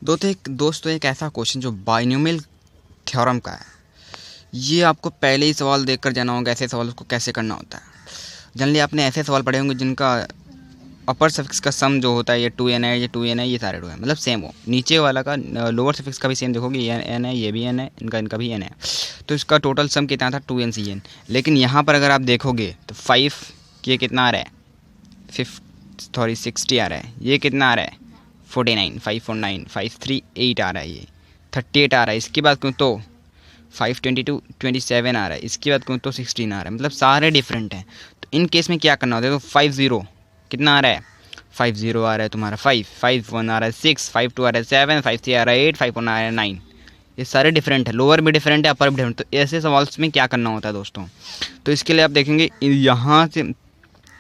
दोस्तों एक ऐसा क्वेश्चन जो बाइनोमियल थ्योरम का है, ये आपको पहले ही सवाल देखकर जाना होगा ऐसे सवाल को कैसे करना होता है। जनरली आपने ऐसे सवाल पढ़े होंगे जिनका अपर सफिक्स का सम जो होता है ये 2n है, ये 2n है, ये सारे 2 है, मतलब सेम हो। नीचे वाला का लोअर सफिक्स का भी सेम देखोगे, ये n है, ये भी n है, इनका भी n है, तो इसका टोटल सम कितना था 2n-cn। लेकिन यहाँ पर अगर आप देखोगे तो 5 ये कितना आ रहा है 60 आ रहा है, ये कितना आ रहा है 49, 549, 538 आ रहा है, ये 38 आ रहा है। इसके बाद क्यों तो 522 27 आ रहा है, इसके बाद क्यों तो 16 आ रहा है, मतलब सारे डिफरेंट हैं। तो इन केस में क्या करना होता है, तो 50 कितना आ रहा है 50 आ रहा है तुम्हारा 5 आ रहा है 6, 52 आ रहा है 7, 53 आ रहा है 8, 51 आ रहा है 9। ये सारे डिफरेंट है, लोअर भी डिफरेंट है, अपर भी डिफरेंट। तो ऐसे सवाल्स में क्या करना होता है दोस्तों, तो इसके लिए आप देखेंगे यहाँ से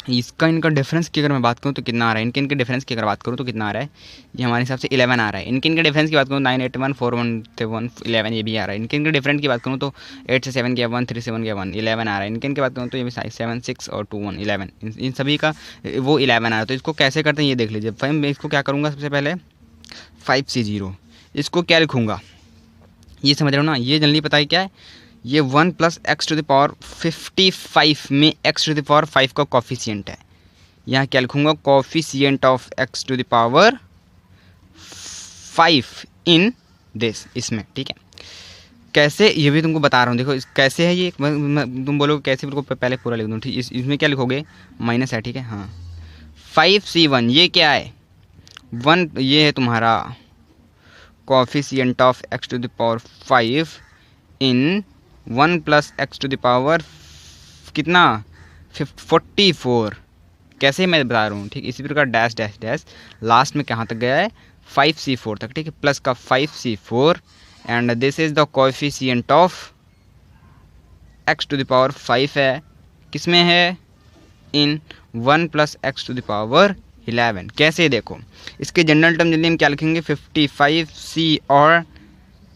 इसका इनका डिफरेंस की अगर मैं बात करूँ तो कितना आ रहा है, इनके डिफरेंस की अगर बात करूँ तो कितना आ रहा है, ये हमारे हिसाब से 11 आ रहा है। इनके डिफरेंस की बात करूँ 9, 8, 1, 4, 1, 1, 11 ये भी आ रहा है। इनके डिफरेंस की बात करूँ तो 8 से 7 गया 1, 3 से 1 गया 1, 11 आ रहा है। इनके बात करूँ तो ये भी 7, 6 और 2, 1, 11, इन सभी का वो 11 आ रहा है। तो इसको कैसे करते हैं ये देख लीजिए। मैं इसको क्या करूँगा, सबसे पहले 5C0 इसको क्या लिखूँगा, ये समझ रहे हो ना, ये जनरली पता है क्या है, ये 1 + x⁵ 55 में x⁵ का कॉफिशिएंट है। यहाँ क्या लिखूँगा, coefficient of x⁵ 5 in this, इसमें, ठीक है। कैसे ये भी तुमको बता रहा हूँ, देखो कैसे है ये, तुम बोलोगे कैसे, बिल्कुल पहले पूरा लिख दूँ, ठीक। इसमें क्या लिखोगे, माइनस है, ठीक है, हाँ। 5C1 ये क्या है 1, ये है तुम्हारा coefficient of x⁵ in 1 + x⁵ कितना 44। कैसे मैं बता रहा हूँ, ठीक। इसी प्रकार डैश डैश डैश लास्ट में कहाँ तक गया है 5C4 तक, ठीक है, प्लस का 5C4 and this is the coefficient of x⁵ है, किसमें है, इन 1 + x⁵11। कैसे देखो, इसके जनरल टर्म जल्दी हम क्या लिखेंगे 55C और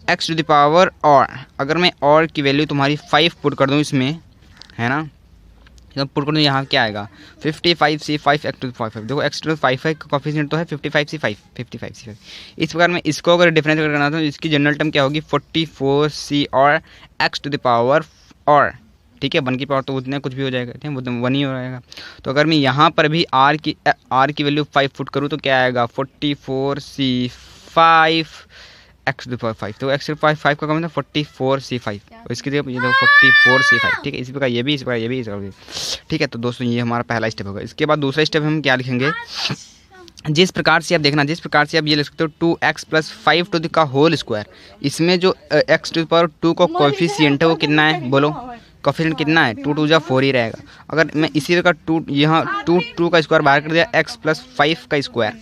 x⁵, और अगर मैं और की वैल्यू तुम्हारी 5 पुट कर दूँ इसमें, है ना, जब पुट कर दूँ यहाँ क्या आएगा 55C 5 x⁵5। देखो x⁵5 का कॉफिशिएंट तो है 55C5। इस प्रकार में इसको अगर डिफरेंस करना तो इसकी जनरल टर्म क्या होगी 44C और x⁵, और ठीक है 1 की पावर तो उतने कुछ भी हो जाएगा, ठीक है, वो 1 ही हो जाएगा। तो अगर मैं यहाँ पर भी r की वैल्यू 5 पुट करूँ तो क्या आएगा 44C 5 x⁵5। तो x⁵5 का मतलब 44C5, इसकी जगह ये देखो 44C5, ठीक है। इसी प्रकार ये भी, इसी प्रकार ये भी, ठीक है। तो दोस्तों ये हमारा पहला स्टेप होगा। इसके बाद दूसरा स्टेप हम क्या लिखेंगे, जिस प्रकार से आप देखना, जिस प्रकार से आप ये लिख सकते हो 2x + 5⁵, इसमें जो x⁵2 का कोएफिशिएंट है वो कितना है, बोलो कोएफिशिएंट कितना है, 2 × 2 = 4 ही रहेगा। अगर मैं इसी प्रकार 2 यहाँ 2 का स्क्वायर बाहर कर दिया, x + 5 का स्क्वायर,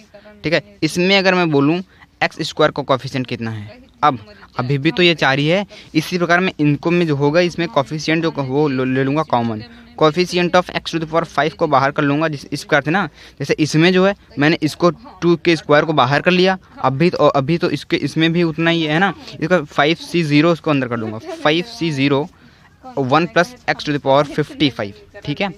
ठीक है। इसमें अगर मैं बोलूँ x² का कोएफिशिएंट कितना है, अब अभी भी तो ये 4 ही है। इसी प्रकार में इनको में जो होगा इसमें कोएफिशिएंट जो वो ले लूँगा कॉमन, कोएफिशिएंट ऑफ x⁵5 को बाहर कर लूँगा, इस प्रकार से ना, जैसे इसमें जो है मैंने इसको 2 के स्क्वायर को बाहर कर लिया, अभी तो इसमें भी उतना ही है ना, इसका 5C0 इसको अंदर कर लूँगा, 5C0 1 + x⁵55, ठीक है।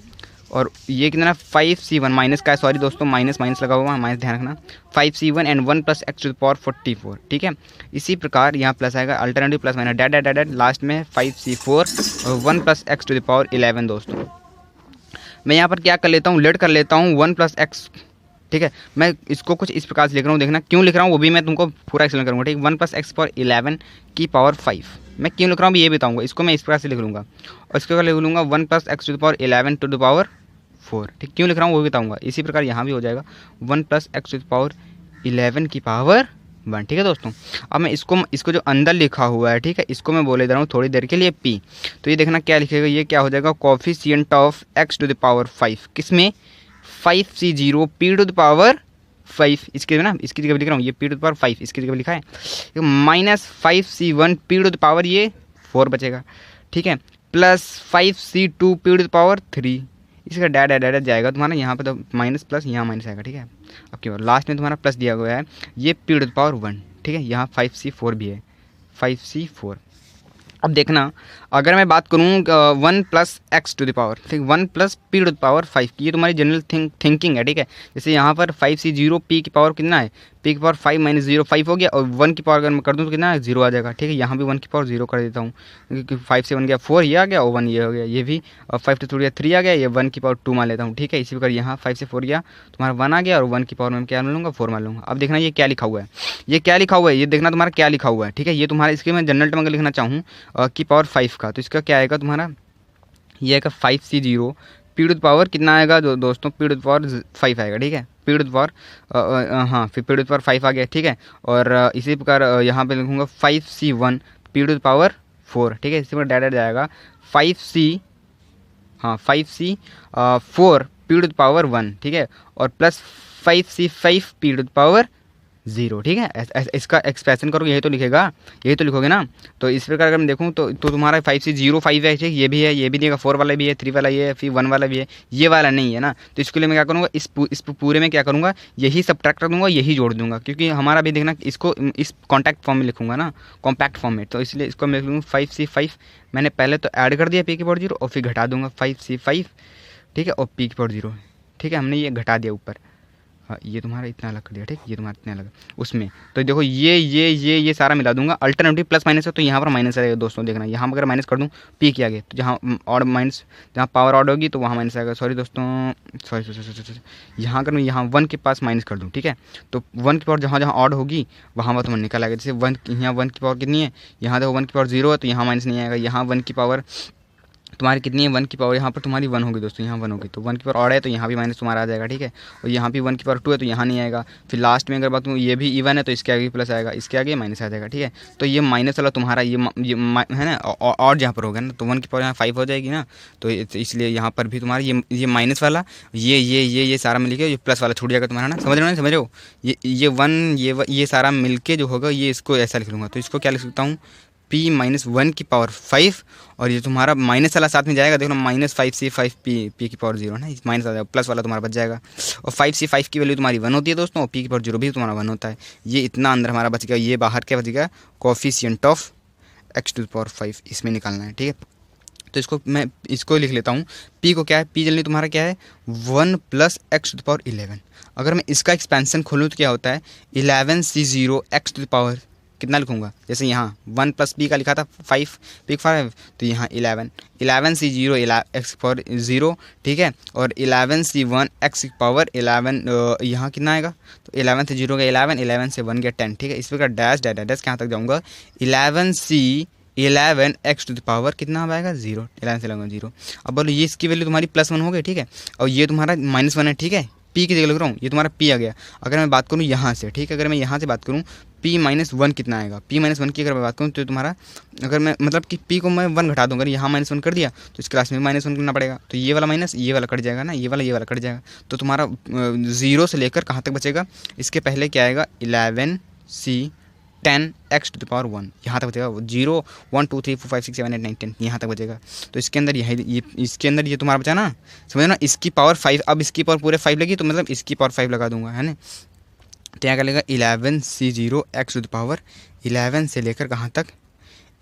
और ये कितना 5C1 माइनस का है, सॉरी दोस्तों माइनस लगा हुआ है, माइनस ध्यान रखना, 5C1 एंड 1 + x⁴44, ठीक है। इसी प्रकार यहाँ प्लस आएगा, alternative plus minus that last में 5C4 और 1 + x⁵11। दोस्तों मैं यहाँ पर क्या कर लेता हूँ, लेट कर लेता हूँ 1 + x, ठीक है। मैं इसको कुछ इस प्रकार से लिख रहा हूँ, देखना क्यों लिख रहा हूँ वो भी मैं तुमको पूरा एक्सप्लेन करूँगा, ठीक। 1 + x⁴11 की पावर 5 मैं क्यों लिख रहा हूँ ये बताऊँगा। इसको मैं इस प्रकार से लिख लूँगा और इसके बाद लिख लूँगा 1 + x⁴11 टू द पावर 4, ठीक। क्यों लिख रहा हूँ वो भी बताऊँगा। इसी प्रकार यहाँ भी हो जाएगा 1 + x⁴11 की पावर 1, ठीक है दोस्तों। अब मैं इसको जो अंदर लिखा हुआ है, ठीक है, इसको मैं बोले दे रहा हूँ थोड़ी देर के लिए p। तो ये देखना क्या लिखेगा, ये क्या हो जाएगा कोएफिशिएंट ऑफ x⁵5, किसमें 5C0 p⁵5, इसके ना, इसकी जगह लिख रहा हूँ ये p⁵5, इसकी जगह लिखा है -5C1 p⁵, ये 4 बचेगा, ठीक है, प्लस 5C2 p⁵3, इसका डैड जाएगा तुम्हारा, यहाँ पे तो माइनस प्लस यहाँ माइनस आएगा, ठीक है। अब क्यों लास्ट में तुम्हारा प्लस दिया गया है, ये p⁴1, ठीक है, यहाँ 5C4 भी है, 5C4। अब देखना अगर मैं बात करूँ 1 plus X to the power, ठीक, 1 plus P to the power 5 की, ये तुम्हारी जनरल थिंकिंग है, ठीक है। जैसे यहाँ पर 5c0 पी की पावर कितना है, पी की पावर 5 माइनस 0 5 हो गया, और 1 की पावर अगर मैं कर दूँ तो कितना है 0 आ जाएगा, ठीक है। यहाँ भी 1 की पावर 0 कर देता हूँ, क्योंकि 5 से 1 गया 4 ये आ गया, और 1 ये हो गया, ये भी, और 5 से 3 आ गया, ये 1 की पावर 2 मान लेता हूँ, ठीक है। इसी प्रकार यहाँ 5 से 4 गया, तुम्हारा 1 आ गया, और 1 की पावर में क्या मान लूँगा 4 मान लूँगा। अब देखना ये क्या लिखा हुआ है, ये क्या लिखा हुआ है, ये देखना तुम्हारा क्या लिखा हुआ है, ठीक है। ये तुम्हारा, इसके मैं जनरल टर्म अगर लिखना चाहूँ की पावर 5 का, तो इसका क्या आएगा तुम्हारा, ये आएगा 5c0 P to the power कितना आएगा दोस्तों, पी टू द पावर 5 आएगा, ठीक है। पी टू द पावर हाँ, फिर पी टू द पावर 5 आ गया, ठीक है। और इसी प्रकार यहाँ पे लिखूँगा 5c1 P to the power 4, ठीक है। इसी प्रकार डायरेक्ट जाएगा 5c, हाँ 5c4 P to the power 1, ठीक है, और plus 5c5 P to the power 0, ठीक है। इसका एक्सप्रेशन करोगे यही तो लिखेगा, यही तो लिखोगे ना। तो इस प्रकार अगर मैं देखूँ तो तुम्हारा 5c05 है, ठीक, ये भी है, ये भी देगा, 4 वाला भी है, 3 वाला ये है, फिर 1 वाला भी है, ये वाला नहीं है ना। तो इसके लिए मैं क्या करूँगा, इस पूरे में क्या करूँगा, यही सब्ट्रैक्ट कर दूँगा, यही जोड़ दूँगा, क्योंकि हमारा भी देखना इसको इस कॉन्टैक्ट फॉर्म में लिखूँगा ना, कॉम्पैक्ट फॉर्म में, तो इसलिए इसको मैं लिख लूँगा 5c5, मैंने पहले तो ऐड कर दिया पी की पावर 0, और फिर घटा दूँगा 5c5, ठीक है, और पी की पावर 0, ठीक है, हमने ये घटा दिया ऊपर, हाँ ये तुम्हारा इतना अलग कर दिया, ठीक, ये तुम्हारा इतना अलग उसमें। तो देखो ये सारा मिला दूंगा, अल्टरनेटिव प्लस माइनस है तो यहाँ पर माइनस आएगा दोस्तों, देखना यहाँ अगर माइनस कर दूँ पी के आगे, तो जहाँ ऑड माइनस, जहाँ पावर ऑड होगी तो वहाँ माइनस आएगा, सॉरी दोस्तों, सॉरी, यहाँ अगर मैं यहाँ 1 के पास माइनस कर दूँ, ठीक है, तो 1 की पावर जहाँ जहाँ ऑड होगी वहाँ पर तुम्हें निकल आएगा। जैसे 1 यहाँ 1 की पावर कितनी है, यहाँ देखो 1 की पावर 0 है तो यहाँ माइनस नहीं आएगा, यहाँ 1 की पावर तुम्हारी कितनी है, 1 की पावर यहाँ पर तुम्हारी 1 होगी दोस्तों, यहाँ 1 होगी, तो 1 की पावर ऑड है तो यहाँ भी माइनस तुम्हारा आ जाएगा, ठीक है। और यहाँ भी 1 की पावर 2 है तो यहाँ नहीं आएगा। फिर लास्ट में अगर बात करूँ ये भी इवन है तो इसके आगे प्लस आएगा, इसके आगे माइनस आ जाएगा, ठीक है। तो ये माइनस वाला तुम्हारा ये है ना, और जहाँ पर होगा ना तो 1 की पावर यहाँ 5 हो जाएगी ना, तो इसलिए यहाँ पर भी तुम्हारा ये माइनस वाला ये सारा मिल के ये प्लस वाला छूट जाएगा तुम्हारा ना, समझ रहे हो ना, समझ रहे हो। ये 1 ये सारा मिल के जो होगा ये इसको ऐसा लिख लूँगा, तो इसको क्या लिख सकता हूँ, p माइनस 1 की पावर 5, और ये तुम्हारा माइनस वाला साथ में जाएगा, देखो माइनस 5c5 पी की पावर 0 ना, माइनस आ जाएगा, प्लस वाला तुम्हारा बच जाएगा। और 5c5 की वैल्यू तुम्हारी 1 होती है दोस्तों, और पी की पावर 0 भी तुम्हारा 1 होता है। ये इतना अंदर हमारा बच गया, ये बाहर क्या बच गया, coefficient of x to the power 5 इसमें निकालना है, ठीक है। तो इसको मैं इसको लिख लेता हूँ, p को क्या है, p जल्दी तुम्हारा क्या है 1 plus X to the power 11। अगर मैं इसका एक्सपेंशन खोलूँ तो क्या होता है 11c0 x to the power कितना लिखूंगा, जैसे यहाँ 1 प्लस पी का लिखा था 5 पी 5, तो यहाँ 11c0 एक्स पावर 0, ठीक है, और 11c1 एक्स पावर 11 यहाँ कितना आएगा, तो 11 से 0 गया 11 से 1 गया 10, ठीक है। इस प्रकार डैश कहाँ तक जाऊँगा 11 एक्स टू द पावर कितना आएगा 0, 11 से लगेगा 0। अब बोलो ये इसकी वैल्यू तुम्हारी +1 हो गई, ठीक है, और ये तुम्हारा -1 है, ठीक है, पी की जगह लग रहा हूँ, ये तुम्हारा पी आ गया। अगर मैं बात करूँ यहाँ से, ठीक है, अगर मैं यहाँ से बात करूँ p -1 कितना आएगा, p -1 की अगर मैं बात करूँ तो तुम्हारा, अगर मैं मतलब कि p को मैं 1 घटा दूँगा, यहाँ -1 कर दिया तो इस क्लास में -1 करना पड़ेगा, तो ये वाला माइनस ये वाला कट जाएगा ना, ये वाला कट जाएगा, तो तुम्हारा 0 से लेकर कहाँ तक बचेगा, इसके पहले क्या आएगा 11c 10 x to the power 1 यहाँ तक बचेगा, 0 1 2 3 4 5 6 7 8 9 10 यहाँ तक बचेगा। तो इसके अंदर इसके अंदर ये तुम्हारा बचा ना, समझो ना, इसकी पावर 5, अब इसकी पावर पूरे 5 लगी तो मतलब इसकी पावर 5 लगा दूंगा, है ना। तो यहाँ क्या लगेगा 11c0 x to the power 11 से लेकर कहाँ तक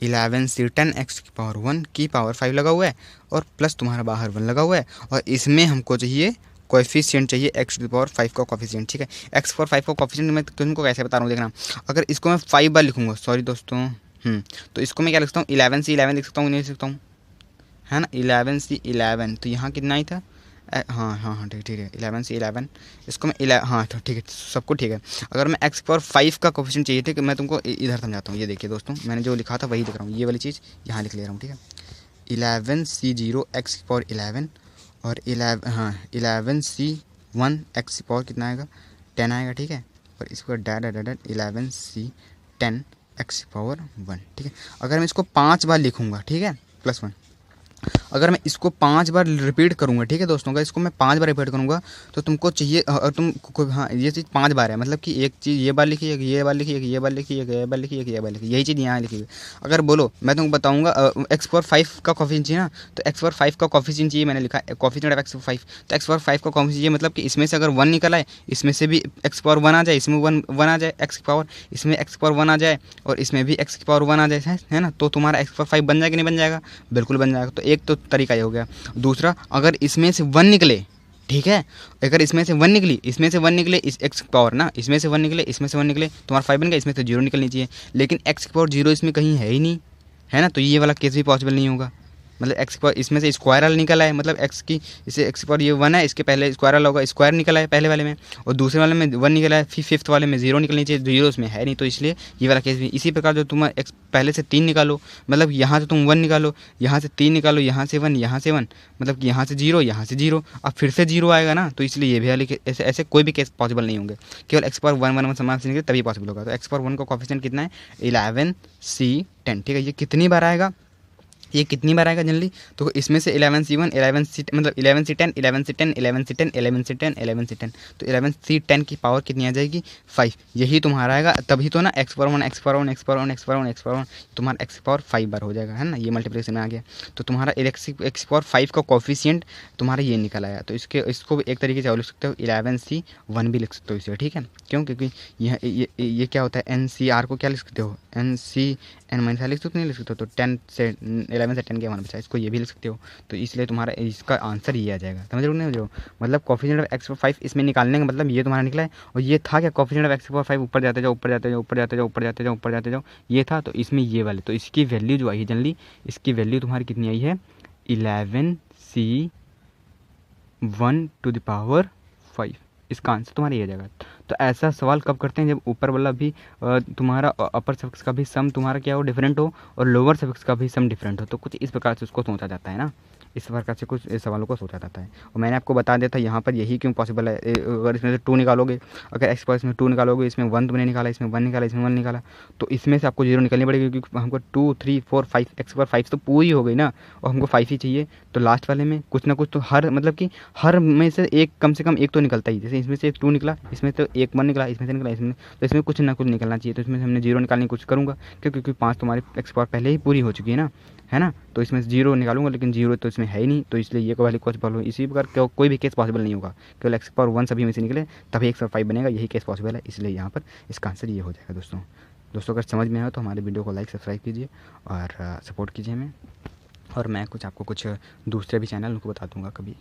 11c10 एक्स की पावर 1 की पावर 5 लगा हुआ है, और प्लस तुम्हारा बाहर 1 लगा हुआ है, और इसमें हमको चाहिए कोएफिशिएंट चाहिए एक्स टू द पावर 5 का कोएफिशिएंट, ठीक है। एक्स पावर 5 का कोएफिशिएंट मैं तुमको कैसे बता रहा हूँ देखना, अगर इसको मैं 5 बार लिखूंगा, सॉरी दोस्तों, तो इसको मैं क्या लिखता हूँ 11 से 11 लिख सकता हूँ, नहीं लिख सकता हूँ, है ना, 11 से 11, तो यहाँ कितना ही था, हाँ ठीक है 11 से 11, इसको मैं हाँ ठीक है, सबको ठीक है। अगर मैं एक्स पावर 5 का कोएफिशिएंट चाहिए थे, कि मैं तुमको इधर समझाता हूँ, ये देखिए दोस्तों, मैंने जो लिखा था वही लिख रहा हूँ, ये वाली चीज़ यहाँ लिख ले रहा हूँ, ठीक है। 11c0 एक्स की पावर 11 और 11c1 एक्स की पावर कितना आएगा 10 आएगा, ठीक है, और इसको डैट 11c10 एक्स की पावर 1, ठीक है। अगर मैं इसको 5 बार लिखूँगा, ठीक है, +1, अगर मैं इसको 5 बार रिपीट करूँगा, ठीक है दोस्तों, अगर इसको मैं 5 बार रिपीट करूँगा तो तुमको चाहिए हाँ ये चीज़ 5 बार है, मतलब कि एक चीज़ ये बार लिखी, एक ये बार लिखी, एक ये बार लिखी, एक ये बार लिखी, एक ये बार लिखी, यही चीज़ यहाँ लिखी हुई। अगर बोलो मैं तुमको बताऊँगा एक्स पावर 5 का कॉफिशिएंट चाहिए ना, तो एक्स पावर 5 का कॉफिशिएंट चाहिए, मैंने लिखा है कॉफिशिएंट ऑफ एक्स पावर 5, तो एक्स पावर 5 का कॉफिशिएंट चाहिए, मतलब कि इसमें से अगर 1 निकल आए, इसमें से भी एक्स पावर 1 आ जाए, इसमें 1 आ जाए एक्स पावर, इसमें एक्स पावर 1 आ जाए और इसमें भी एक्स पावर 1 आ जाए, है ना, तो तुम्हारा एक्स पावर 5 बन जाएगा नहीं बन जाएगा? बिल्कुल बन जाएगा। तो एक तो तरीका ये हो गया। दूसरा, अगर इसमें से 1 निकले, ठीक है, अगर इसमें से 1 निकली, इसमें से 1 निकले, इस एक्स पावर ना, इसमें से 1 निकले, इसमें से 1 निकले, तुम्हारा 5 बन गया, इसमें से 0 निकलनी चाहिए, लेकिन एक्स पावर 0 इसमें कहीं है ही नहीं, है ना, तो ये वाला केस भी पॉसिबल नहीं होगा। मतलब एक्स पावर इसमें से स्क्वायरल निकल आए, मतलब एक्स की इसे एक्स पावर ये 1 है, इसके पहले स्क्वायरल होगा, स्क्वायर निकल आए पहले वाले में, और दूसरे वाले में 1 निकला है, फिर फिफ्थ वाले में 0 निकलनी चाहिए, 0 इसमें है नहीं, तो इसलिए ये वाला केस भी। इसी प्रकार जो तुम एक्स पहले से 3 निकालो, मतलब यहाँ से तुम 1 निकालो, यहाँ से 3 निकालो, यहाँ से 1, यहाँ से 1, मतलब कि यहाँ से 0, यहाँ से 0, अब फिर से 0 आएगा ना, तो इसलिए ये भी वाले ऐसे ऐसे कोई भी केस पॉसिबल नहीं होंगे। केवल एक्स पावर 1 1 1 समान से निकले तभी पॉसिबल होगा। तो एक्स पावर 1 का कॉफिशिएंट कितना है? 11C10, ठीक है। ये कितनी बार आएगा, ये कितनी बार आएगा जनरली? तो इसमें से 11C1, 11C, मतलब 11C10, 11C10, 11C10, 11C10, 11C10, तो 11C10 की पावर कितनी आ जाएगी? 5। यही तुम्हारा आएगा, तभी तो ना x power 1 x power 1 x power 1 x power 1 x power 1 तुम्हारा एक्स पावर 5 बार हो जाएगा, है ना, ये मल्टीप्लिकेशन में आ गया। तो तुम्हारा एक्स पावर 5 का कॉफिशिएंट तुम्हारा ये निकल आया। तो इसको भी एक तरीके से और लिख सकते हो, 11C1 भी लिख सकते हो इसे, ठीक है। क्यों? क्योंकि ये क्या होता है, NCR को क्या लिख सकते हो, NCN माइनस लिख सकते हो, नहीं लिख सकते हो, तो 10 से 11 से 10 के मान बचा, इसको ये भी लिख सकते हो। तो इसलिए तुम्हारा इसका आंसर ये आ जाएगा, समझ रहे हो? जो मतलब कॉफिशिएंट ऑफ एक्स पावर 5 इसमें निकालने का मतलब ये तुम्हारा निकला है। और ये था क्या, कॉफिशिएंट ऑफ एक्स पावर 5 ऊपर जाते जाओ, ऊपर जाते जाओ, ऊपर जाते जाओ, ऊपर जाते जाओ, ऊपर जाते जाओ, ये था। तो इसमें ये वाले, तो इसकी वैल्यू जो आई है जनरली, इसकी वैल्यू तुम्हारी कितनी आई है? 11C1 टू द पावर 5, इसका आंसर तुम्हारा ये आ जाएगा। तो ऐसा सवाल कब करते हैं, जब ऊपर वाला भी तुम्हारा अपर सफिक्स का भी सम तुम्हारा क्या हो, डिफरेंट हो, और लोअर सफिक्स का भी सम डिफरेंट हो। तो कुछ इस प्रकार से उसको सोचा जाता है ना, इस प्रकार से कुछ सवालों को सोचा जाता है। और मैंने आपको बता दिया था यहाँ पर यही क्यों पॉसिबल है। अगर इसमें से 2 निकालोगे, अगर एक्स पावर इसमें 2 निकालोगे, इसमें 1 तुमने निकाला, इसमें 1 निकाला, इसमें 1 निकाला, तो इसमें से आपको 0 निकलनी पड़ेगी, क्योंकि हमको 2 3 4 5 एक्स पावर 5 तो पूरी हो गई ना, और हमको 5 ही चाहिए। तो लास्ट वाले में कुछ ना कुछ तो हर, मतलब कि हर में से एक, कम से कम एक तो निकलता ही। जैसे इसमें से एक 2 निकला, इसमें तो एक 1 निकला, इसमें से निकला, इसमें, तो इसमें कुछ ना कुछ निकलना चाहिए। तो इसमें से हमने 0 निकालने की कोशिश करूँगा, क्योंकि 5 तुम्हारी एक्स पावर पहले ही पूरी हो चुकी है ना, है ना। तो इसमें 0 निकालूंगा, लेकिन 0 तो इसमें है ही नहीं, तो इसलिए ये वाली पॉसिबल हो। इसी प्रकार कोई भी केस पॉसिबल नहीं होगा, केवल एक्स पावर 1 सभी में से निकले तभी एक्स पावर 5 बनेगा, यही केस पॉसिबल है। इसलिए यहाँ पर इसका आंसर ये हो जाएगा। दोस्तों अगर समझ में आए तो हमारे वीडियो को लाइक सब्सक्राइब कीजिए और सपोर्ट कीजिए हमें, और मैं आपको कुछ दूसरे भी चैनल उनको बता दूँगा कभी।